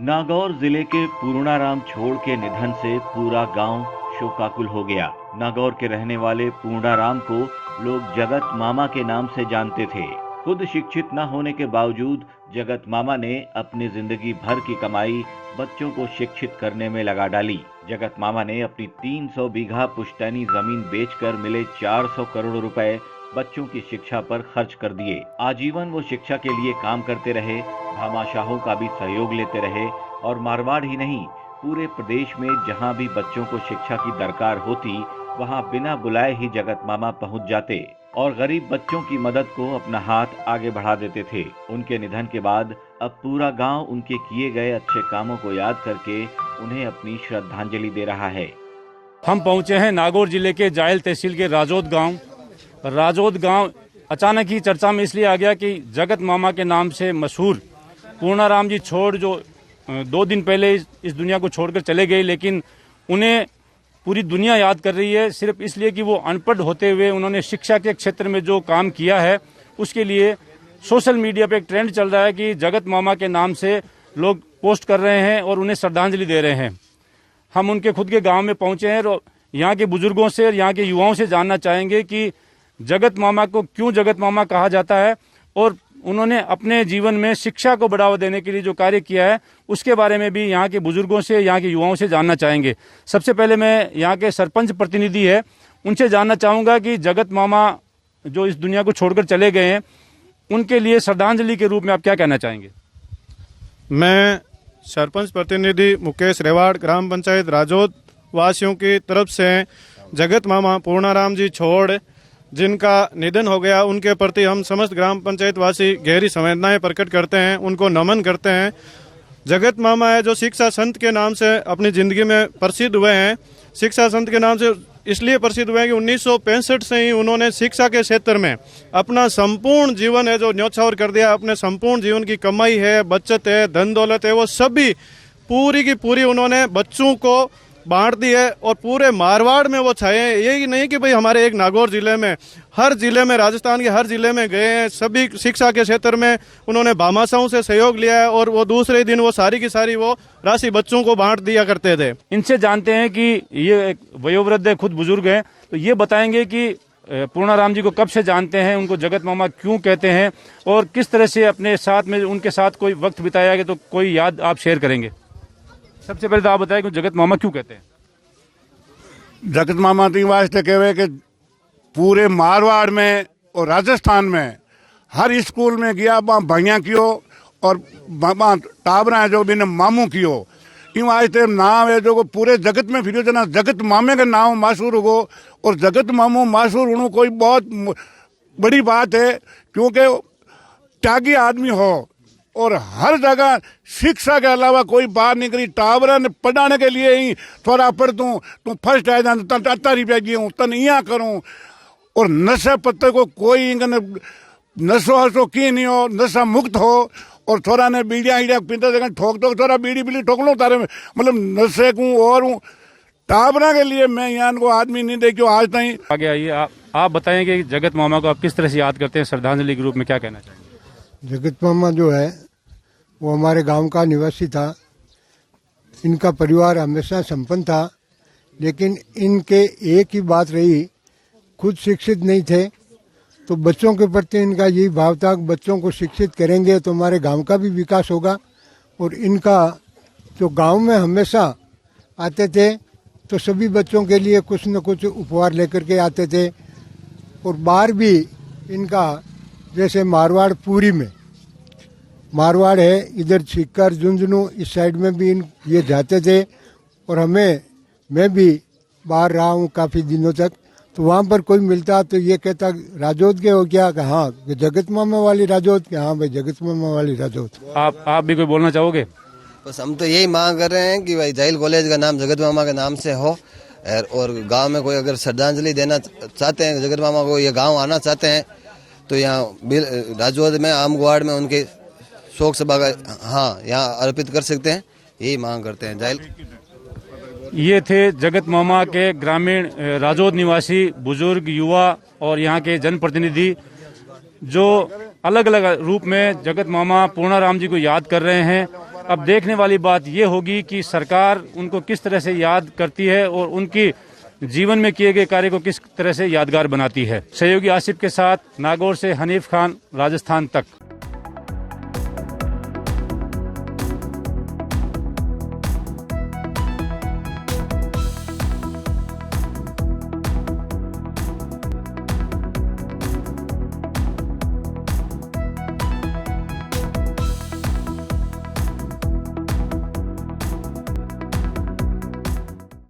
नागौर जिले के पूर्णाराम छोड़ के निधन से पूरा गांव शोकाकुल हो गया। नागौर के रहने वाले पूर्णाराम को लोग जगत मामा के नाम से जानते थे। खुद शिक्षित न होने के बावजूद जगत मामा ने अपनी जिंदगी भर की कमाई बच्चों को शिक्षित करने में लगा डाली। जगत मामा ने अपनी 300 बीघा पुश्तैनी जमीन बेचकर मिले 400 करोड़ रुपए बच्चों की शिक्षा पर खर्च कर दिए। आजीवन वो शिक्षा के लिए काम करते रहे, भामाशाहों का भी सहयोग लेते रहे और मारवाड़ ही नहीं, पूरे प्रदेश में जहां भी बच्चों को शिक्षा की दरकार होती वहां बिना बुलाए ही जगत मामा पहुंच जाते और गरीब बच्चों की मदद को अपना हाथ आगे बढ़ा देते थे। उनके निधन के बाद अब पूरा गांव उनके किए गए अच्छे कामों को याद करके उन्हें अपनी श्रद्धांजलि दे रहा है। हम पहुंचे हैं नागौर जिले के जायल तहसील के राजौद गांव। राजौद गांव अचानक ही चर्चा में इसलिए आ गया कि जगत मामा के नाम से मशहूर पूर्णाराम जी छोड़ जो 2 दिन पहले इस दुनिया को छोड़कर चले गए, लेकिन उन्हें पूरी दुनिया याद कर रही है सिर्फ इसलिए कि वो अनपढ़ होते हुए उन्होंने शिक्षा के क्षेत्र में जो काम किया है उसके लिए सोशल मीडिया पे एक ट्रेंड चल रहा है कि जगत मामा के नाम से लोग पोस्ट कर रहे हैं और उन्हें श्रद्धांजलि दे रहे हैं। हम उनके खुद के गांव में पहुंचे हैं और यहाँ के बुजुर्गों से और यहाँ के युवाओं से जानना चाहेंगे कि जगत मामा को क्यों जगत मामा कहा जाता है और उन्होंने अपने जीवन में शिक्षा को बढ़ावा देने के लिए जो कार्य किया है उसके बारे में भी यहाँ के बुजुर्गों से, यहाँ के युवाओं से जानना चाहेंगे। सबसे पहले मैं यहाँ के सरपंच प्रतिनिधि है उनसे जानना चाहूँगा कि जगत मामा जो इस दुनिया को छोड़कर चले गए हैं उनके लिए श्रद्धांजलि के रूप में आप क्या कहना चाहेंगे? मैं सरपंच प्रतिनिधि मुकेश रेवाड़, ग्राम पंचायत राजौद वासियों की तरफ से जगत मामा पूर्णाराम जी छोड़ जिनका निधन हो गया उनके प्रति हम समस्त ग्राम पंचायत वासी गहरी संवेदनाएं प्रकट करते हैं, उनको नमन करते हैं। जगत मामा है जो शिक्षा संत के नाम से अपनी जिंदगी में प्रसिद्ध हुए हैं। शिक्षा संत के नाम से इसलिए प्रसिद्ध हुए हैं कि 1965 से ही उन्होंने शिक्षा के क्षेत्र में अपना संपूर्ण जीवन है जो न्योछावर कर दिया। अपने संपूर्ण जीवन की कमाई है, बचत है, धन दौलत है, वो सभी पूरी की पूरी उन्होंने बच्चों को बांट दी है और पूरे मारवाड़ में वो छाए हैं। यही नहीं कि भाई हमारे एक नागौर जिले में, हर जिले में, राजस्थान के हर जिले में गए हैं। सभी शिक्षा के क्षेत्र में उन्होंने भामाशाहों से सहयोग लिया है और वो दूसरे दिन वो सारी की सारी वो राशि बच्चों को बांट दिया करते थे। इनसे जानते हैं कि ये वयोवृद्ध है, खुद बुजुर्ग हैं, तो ये बताएंगे कि पूर्णाराम जी को कब से जानते हैं, उनको जगत मामा क्यों कहते हैं और किस तरह से अपने साथ में उनके साथ कोई वक्त बिताया गया, तो कोई याद आप शेयर करेंगे? सबसे पहले तो आप बताएं कि जगत मामा क्यों कहते हैं? जगत मामा तो वास्ते कहे कि पूरे मारवाड़ में और राजस्थान में हर स्कूल में गया वहाँ भैया कियो और टाबरा है जो बिना मामू कियो इन वास्ते नाम है जो पूरे जगत में फिर जना जगत मामे का नाम मशहूर हो और जगत मामू मशहूर होना कोई बहुत बड़ी बात है, क्योंकि त्यागी आदमी हो और हर जगह शिक्षा के अलावा कोई बात नहीं करी। टावरा ने पढ़ाने के लिए ही थोड़ा पढ़ दूँ तो फर्स्ट आ जाऊँ, तन 80 रुपया दियूँ, तन यहाँ करूँ। और नशे पत्ते को कोई नशो हसो की नहीं हो, नशा मुक्त हो और थोड़ा ने बीड़िया ईड़िया पीते जगह ठोक दो, थोड़ा बीड़ी बीड़ी ठोक लो तारे में, मतलब नशे को और हूँ। टावरा के लिए मैं यहाँ को आदमी नहीं देखियो आज तक। आगे आइए, आप बताएं कि जगत मामा को आप किस तरह से याद करते हैं, श्रद्धांजलि के रूप में क्या कहना चाहेंगे? जगत मामा जो है वो हमारे गांव का निवासी था। इनका परिवार हमेशा संपन्न था, लेकिन इनके एक ही बात रही, खुद शिक्षित नहीं थे तो बच्चों के प्रति इनका यही भाव था कि बच्चों को शिक्षित करेंगे तो हमारे गांव का भी विकास होगा। और इनका जो गांव में हमेशा आते थे तो सभी बच्चों के लिए कुछ न कुछ उपहार लेकर के आते थे। और बाहर भी इनका, जैसे मारवाड़ पूरी में मारवाड़ है, इधर सीकर झुंझुनू इस साइड में भी ये जाते थे। और मैं भी बाहर रहा हूँ काफ़ी दिनों तक, तो वहाँ पर कोई मिलता तो ये कहता राजौद के हो क्या? कि हाँ, जगत मामा वाली राजौद के? हाँ भाई, जगत मामा वाली राजौद। आप भी कोई बोलना चाहोगे? बस हम तो यही मांग कर रहे हैं कि भाई जाइल कॉलेज का नाम जगत मामा के नाम से हो और गांव में कोई अगर श्रद्धांजलि देना चाहते हैं, जगत मामा को ये गांव आना चाहते हैं तो यहाँ राजौद में आमगवाड़ में उनके शोक सभा का यहाँ अर्पित कर सकते हैं, यही मांग करते हैं। जाइल ये थे जगत मामा के ग्रामीण राजौद निवासी बुजुर्ग, युवा और यहाँ के जनप्रतिनिधि जो अलग अलग रूप में जगत मामा पूर्णाराम जी को याद कर रहे हैं। अब देखने वाली बात ये होगी कि सरकार उनको किस तरह से याद करती है और उनकी जीवन में किए गए कार्य को किस तरह से यादगार बनाती है। सहयोगी आसिफ के साथ नागौर से हनीफ खान, राजस्थान तक।